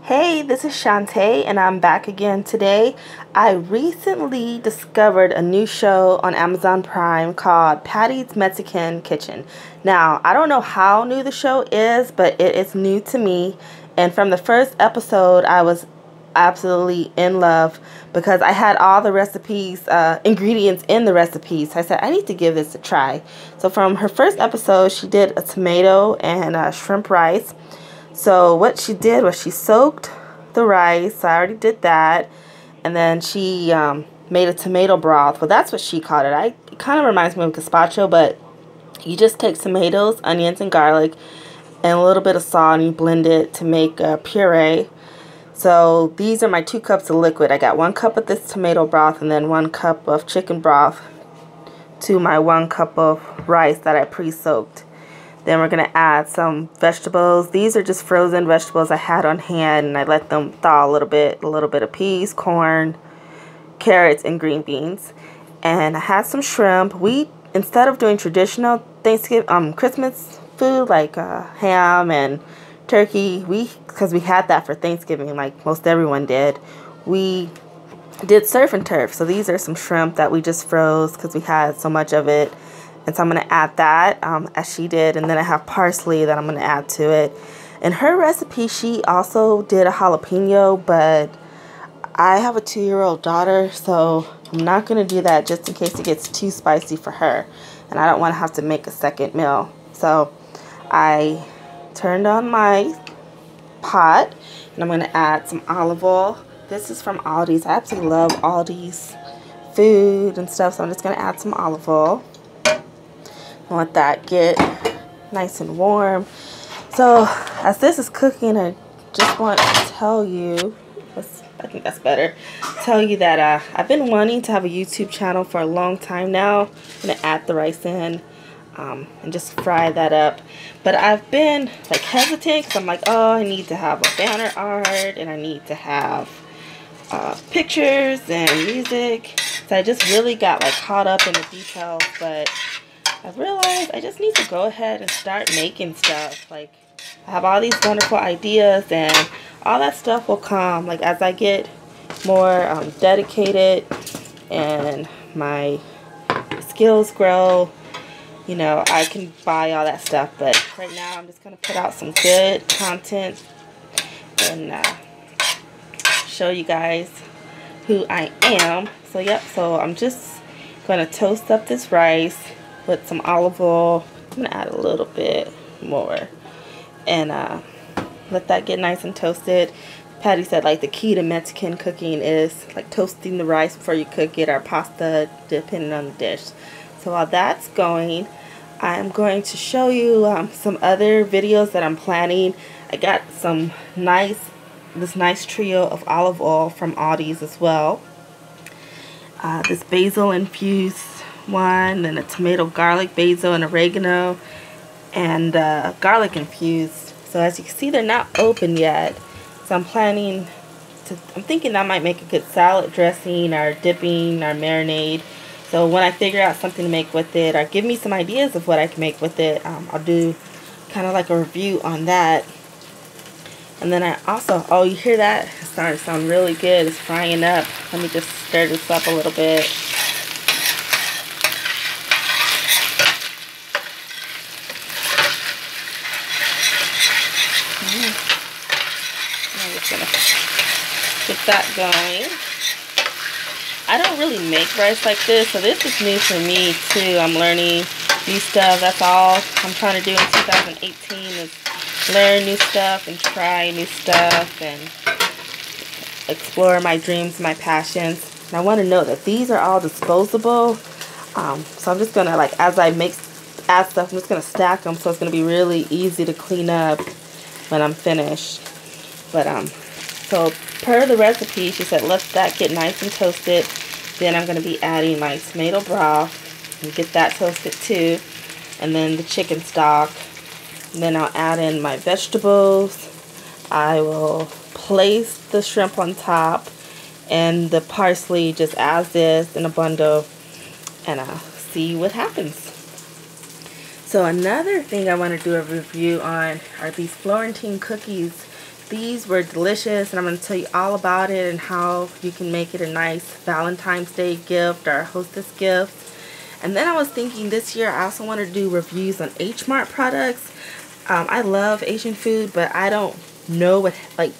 Hey, this is Shantae, and I'm back again today. I recently discovered a new show on Amazon Prime called Patty's Mexican Kitchen. Now, I don't know how new the show is, but it is new to me. And from the first episode, I was absolutely in love because I had all the recipes, ingredients in the recipes. I said, I need to give this a try. So from her first episode, she did a tomato and shrimp rice. So what she did was she soaked the rice. I already did that. And then she made a tomato broth. Well, that's what she called it. It kind of reminds me of gazpacho, but you just take tomatoes, onions, and garlic, and a little bit of salt, and you blend it to make a puree. So these are my 2 cups of liquid. I got 1 cup of this tomato broth and then 1 cup of chicken broth to my 1 cup of rice that I pre-soaked. Then we're going to add some vegetables. These are just frozen vegetables I had on hand, and I let them thaw a little bit of peas, corn, carrots, and green beans. And I had some shrimp. Instead of doing traditional Christmas food like ham and turkey, because we had that for Thanksgiving like most everyone did, we did surf and turf. So these are some shrimp that we just froze because we had so much of it. And so I'm going to add that as she did. And then I have parsley that I'm going to add to it. In her recipe, she also did a jalapeno, but I have a 2-year-old daughter, so I'm not going to do that just in case it gets too spicy for her. And I don't want to have to make a second meal. So I turned on my pot, and I'm going to add some olive oil. This is from Aldi's. I absolutely love Aldi's food and stuff, so I'm just going to add some olive oil. Let that get nice and warm. So as this is cooking, I just want to tell you, I think that's better, tell you that I've been wanting to have a YouTube channel for a long time now. I'm going to add the rice in and just fry that up. But I've been like hesitant because I'm like, oh, I need to have a banner art and I need to have pictures and music. So I just really got like caught up in the details, but I realized I just need to go ahead and start making stuff. Like, I have all these wonderful ideas, and all that stuff will come like as I get more dedicated and my skills grow. You know, I can buy all that stuff, but right now I'm just going to put out some good content and show you guys who I am. So yep, so I'm just going to toast up this rice with some olive oil. I'm going to add a little bit more and let that get nice and toasted. Patty said like the key to Mexican cooking is like toasting the rice before you cook it, or pasta depending on the dish. So while that's going, I'm going to show you some other videos that I'm planning. I got this nice trio of olive oil from Aldi's as well. This basil infused one, then a tomato, garlic, basil, and oregano, and garlic infused. So as you can see, they're not open yet. So I'm thinking that might make a good salad dressing or dipping or marinade. So when I figure out something to make with it, or give me some ideas of what I can make with it, I'll do kind of like a review on that. And then I also, oh, you hear that? It's starting to sound really good. It's frying up. Let me just stir this up a little bit. I'm just gonna get that going. I don't really make rice like this, so this is new for me too. I'm learning new stuff. That's all I'm trying to do in 2018 is learn new stuff and try new stuff and explore my dreams, my passions. And I want to know that these are all disposable. So I'm just gonna, like, as I add stuff, I'm just gonna stack them so it's gonna be really easy to clean up when I'm finished. But so per the recipe, she said let that get nice and toasted. Then I'm gonna be adding my tomato broth and get that toasted too, and then the chicken stock. And then I'll add in my vegetables. I will place the shrimp on top and the parsley just as is in a bundle, and I'll see what happens. So another thing I want to do a review on are these Florentine cookies these were delicious, and I'm going to tell you all about it and how you can make it a nice Valentine's Day gift or a hostess gift. And then I was thinking this year I also want to do reviews on H Mart products. I love Asian food, but I don't know what like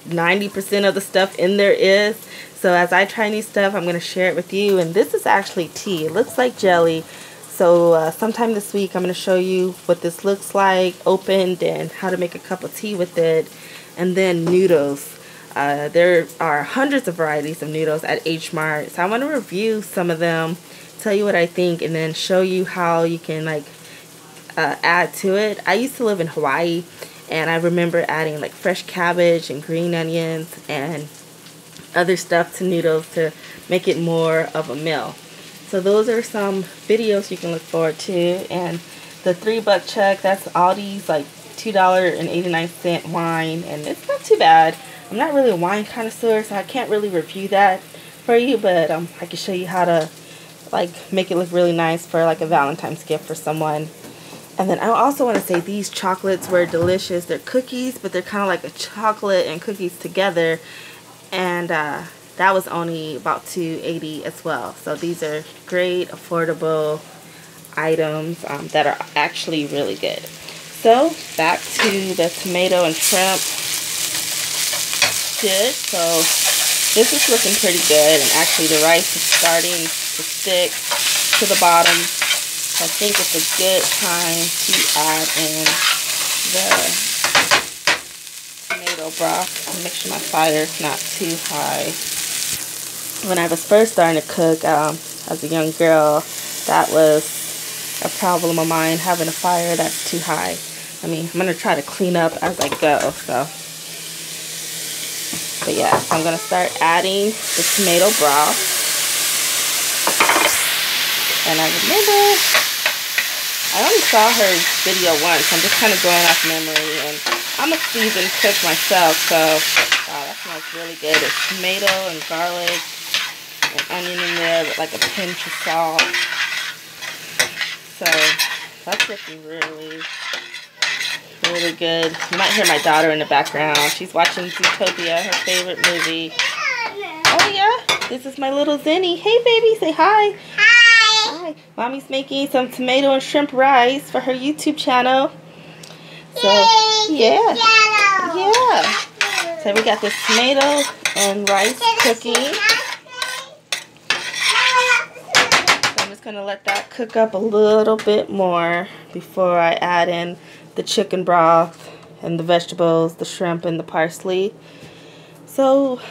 90% of the stuff in there is. So as I try new stuff, I'm going to share it with you. And this is actually tea. It looks like jelly. So sometime this week I'm going to show you what this looks like opened and how to make a cup of tea with it. And then noodles. There are hundreds of varieties of noodles at H Mart. So I want to review some of them, tell you what I think, and then show you how you can like add to it. I used to live in Hawaii, and I remember adding like fresh cabbage and green onions and other stuff to noodles to make it more of a meal. So those are some videos you can look forward to. And the $3 check, that's Aldi's like $2.89 wine, and it's not too bad. I'm not really a wine connoisseur, so I can't really review that for you, but I can show you how to like make it look really nice for like a Valentine's gift for someone. And then I also want to say these chocolates were delicious. They're cookies, but they're kind of like a chocolate and cookies together, and that was only about $2.80 as well. So these are great affordable items that are actually really good. So back to the tomato and shrimp dish. So this is looking pretty good, and actually the rice is starting to stick to the bottom. So I think it's a good time to add in the tomato broth. Make sure my fire is not too high. When I was first starting to cook as a young girl, that was a problem of mine, having a fire that's too high. I mean, I'm going to try to clean up as I go. But yeah, so I'm going to start adding the tomato broth. And I remember, I only saw her video once. I'm just kind of going off memory. And I'm a seasoned cook myself, so wow, that smells really good. There's tomato and garlic and onion in there with like a pinch of salt. So that's looking really good. You might hear my daughter in the background. She's watching Zootopia, her favorite movie. Oh yeah, this is my little Zenny. Hey baby, say hi. Hi. Mommy's making some tomato and shrimp rice for her YouTube channel. So yeah. So we got this tomato and rice cooking. I'm just going to let that cook up a little bit more before I add in the chicken broth and the vegetables, the shrimp and the parsley. So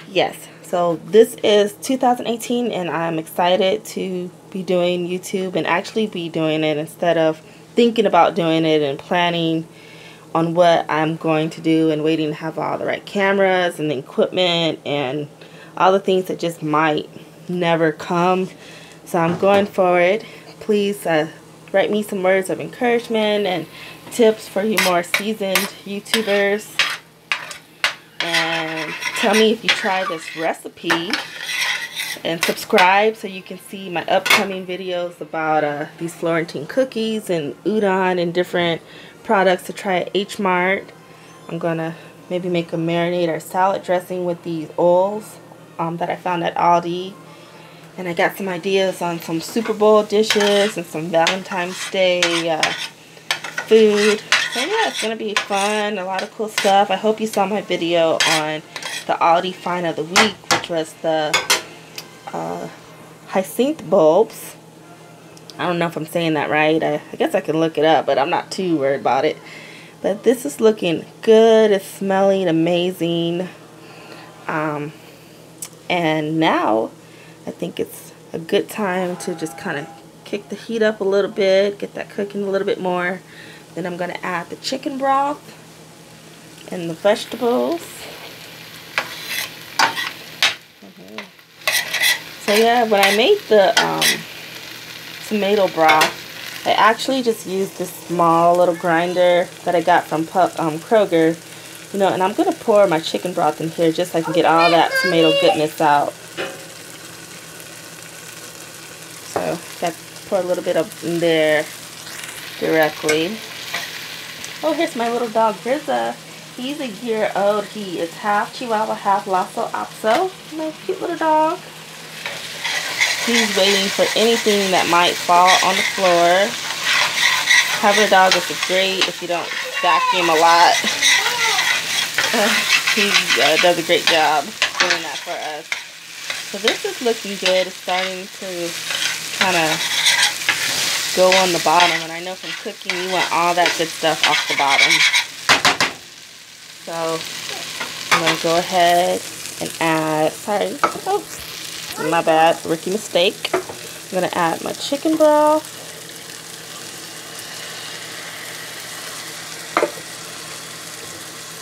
yes, so this is 2018, and I'm excited to be doing YouTube and actually be doing it instead of thinking about doing it and planning on what I'm going to do and waiting to have all the right cameras and the equipment and all the things that just might never come. So I'm going for it. Please write me some words of encouragement and tips for you more seasoned YouTubers. And tell me if you try this recipe. And subscribe so you can see my upcoming videos about these Florentine cookies and udon and different products to try at H Mart. I'm going to maybe make a marinade or salad dressing with these oils that I found at Aldi. And I got some ideas on some Super Bowl dishes and some Valentine's Day food. So yeah, it's going to be fun. A lot of cool stuff. I hope you saw my video on the Aldi find of the week, which was the hyacinth bulbs. I don't know if I'm saying that right. I guess I can look it up, but I'm not too worried about it. But this is looking good. It's smelling amazing. And now I think it's a good time to just kind of kick the heat up a little bit, get that cooking a little bit more. Then I'm going to add the chicken broth and the vegetables. So yeah, when I made the tomato broth, I actually just used this small little grinder that I got from Kroger. You know, and I'm going to pour my chicken broth in here just so I can get all that tomato goodness out. So, got to pour a little bit up in there directly. Oh, here's my little dog, Grizza. He's a year old. He is half Chihuahua, half Lhasa Apso. My cute little dog. He's waiting for anything that might fall on the floor. Having a dog is great if you don't vacuum a lot. He does a great job doing that for us. So this is looking good. It's starting to kind of go on the bottom. And I know from cooking, you want all that good stuff off the bottom. So I'm going to go ahead and add, sorry, oh, my bad, rookie mistake. I'm going to add my chicken broth.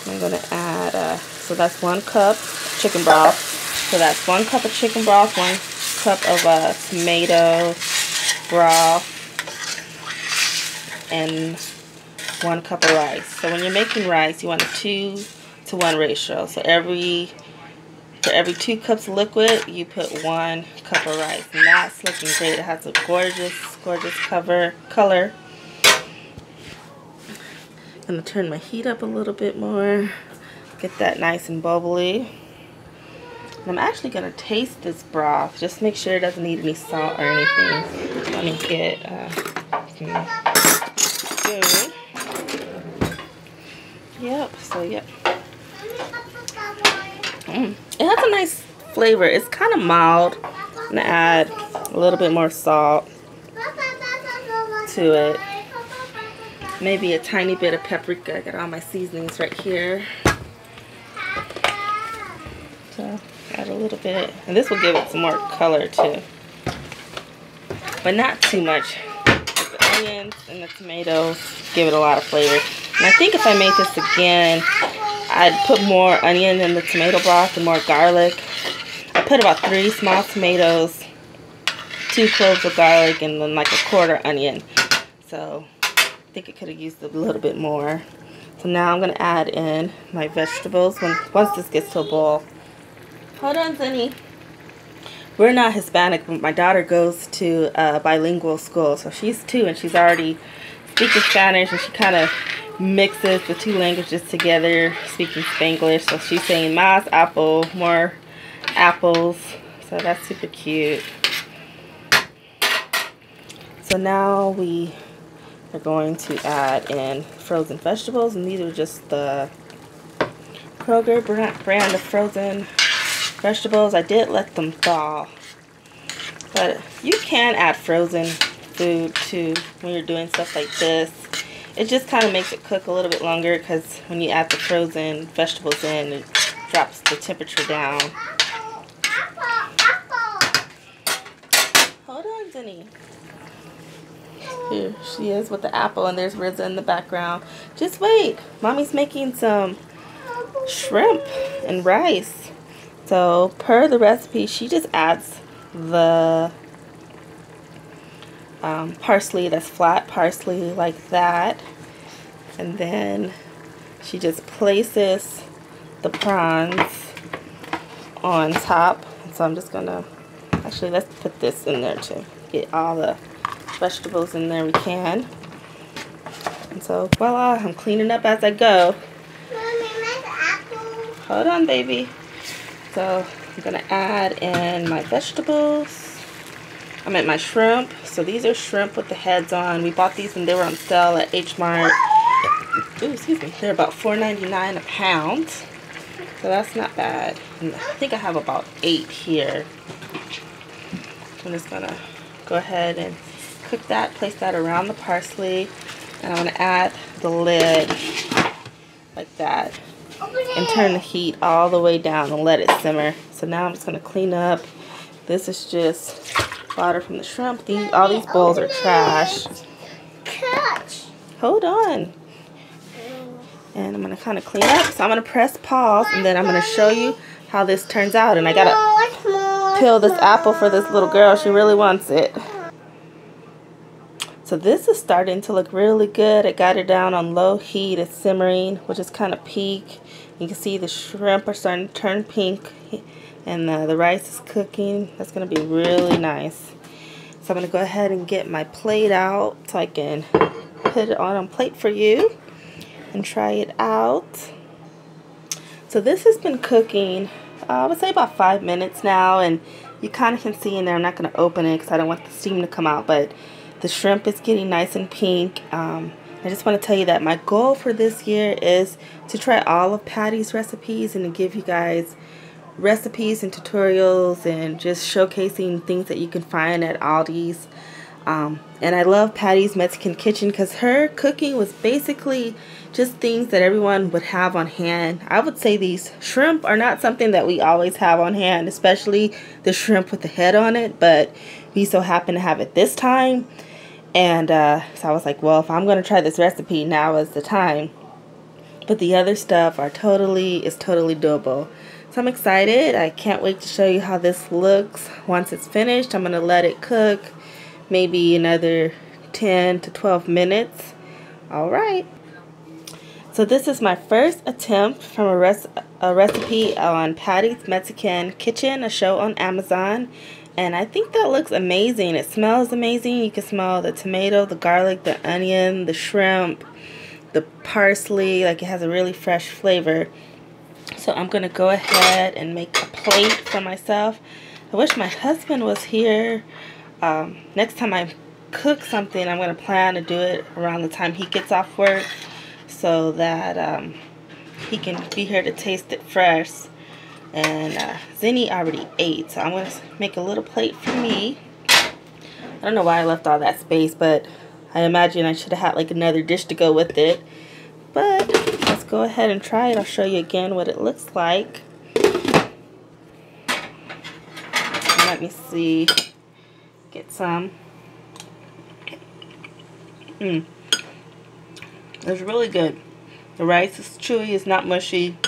I'm going to add, so that's 1 cup chicken broth. So that's 1 cup of chicken broth, 1 cup of tomato broth, and 1 cup of rice. So when you're making rice, you want a 2-to-1 ratio. So for every 2 cups of liquid, you put 1 cup of rice. And that's looking great. It has a gorgeous, gorgeous color. I'm going to turn my heat up a little bit more. Get that nice and bubbly. And I'm actually going to taste this broth. Just make sure it doesn't need any salt or anything. Let me get some spoon. Yep, so yep. It has a nice flavor. It's kind of mild. I'm going to add a little bit more salt to it. Maybe a tiny bit of paprika. I got all my seasonings right here. So add a little bit. And this will give it some more color too. But not too much. The onions and the tomatoes give it a lot of flavor. And I think if I made this again, I'd put more onion in the tomato broth and more garlic. I put about 3 small tomatoes, 2 cloves of garlic, and then like a 1/4 onion. So I think I could have used a little bit more. So now I'm going to add in my vegetables once this gets to a boil. Hold on, Zenny. We're not Hispanic, but my daughter goes to bilingual school. So she's 2 and she's already speaking Spanish, and she kind of mixes the 2 languages together, speaking Spanglish. So she's saying más apple, more apples. So that's super cute. So now we are going to add in frozen vegetables, and these are just the Kroger brand of frozen vegetables. I did let them thaw, but you can add frozen food too when you're doing stuff like this. It just kind of makes it cook a little bit longer, because when you add the frozen vegetables in, it drops the temperature down. Hold on, Zenny. Here she is with the apple, and there's Riza in the background. Just wait. Mommy's making some shrimp and rice. So per the recipe, she just adds the parsley, that's flat parsley like that. And then she just places the prawns on top. And so I'm just going to, actually let's put this in there too. Get all the vegetables in there we can. And so voila, I'm cleaning up as I go. Hold on, baby. So I'm gonna add in my vegetables. I meant my shrimp. So these are shrimp with the heads on. We bought these when they were on sale at H Mart. Ooh, excuse me. They're about $4.99 a pound. So that's not bad. And I think I have about 8 here. I'm just gonna go ahead and cook that, place that around the parsley, and I'm going to add the lid like that and turn the heat all the way down and let it simmer. So now I'm just going to clean up. This is just water from the shrimp. All these bowls are trash. Hold on. And I'm going to kind of clean up. So I'm going to press pause, and then I'm going to show you how this turns out. And I got to peel this apple for this little girl. She really wants it. So this is starting to look really good. I got it down on low heat. It's simmering, which is kind of pink. You can see the shrimp are starting to turn pink, and the rice is cooking. That's going to be really nice. So I'm going to go ahead and get my plate out so I can put it on a plate for you and try it out. So this has been cooking, I would say about 5 minutes now, and you kind of can see in there. I'm not going to open it because I don't want the steam to come out, but the shrimp is getting nice and pink. I just want to tell you that my goal for this year is to try all of Patty's recipes and to give you guys recipes and tutorials and just showcasing things that you can find at Aldi's. And I love Patty's Mexican Kitchen because her cooking was basically just things that everyone would have on hand. I would say these shrimp are not something that we always have on hand, especially the shrimp with the head on it, but we so happen to have it this time. And so I was like, well, if I'm going to try this recipe, now is the time. But the other stuff is totally doable. So I'm excited. I can't wait to show you how this looks once it's finished. I'm going to let it cook maybe another 10 to 12 minutes. All right. So this is my first attempt from a recipe on Patty's Mexican Kitchen, a show on Amazon. And I think that looks amazing. It smells amazing. You can smell the tomato, the garlic, the onion, the shrimp, the parsley. Like, it has a really fresh flavor. So I'm going to go ahead and make a plate for myself. I wish my husband was here. Next time I cook something, I'm going to plan to do it around the time he gets off work so that he can be here to taste it fresh. And Zinni already ate, so I'm going to make a little plate for me. I don't know why I left all that space, but I imagine I should have had like another dish to go with it. But let's go ahead and try it. I'll show you again what it looks like. Let me see. Get some. It's really good. The rice is chewy, it's not mushy.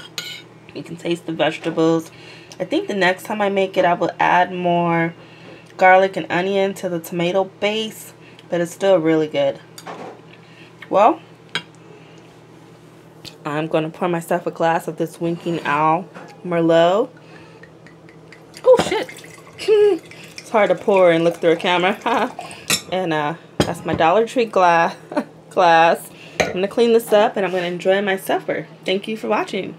You can taste the vegetables. I think the next time I make it, I will add more garlic and onion to the tomato base, but it's still really good. Well, I'm going to pour myself a glass of this Winking Owl Merlot. Oh, shit. It's hard to pour and look through a camera. And that's my Dollar Tree glass. I'm going to clean this up and I'm going to enjoy my supper. Thank you for watching.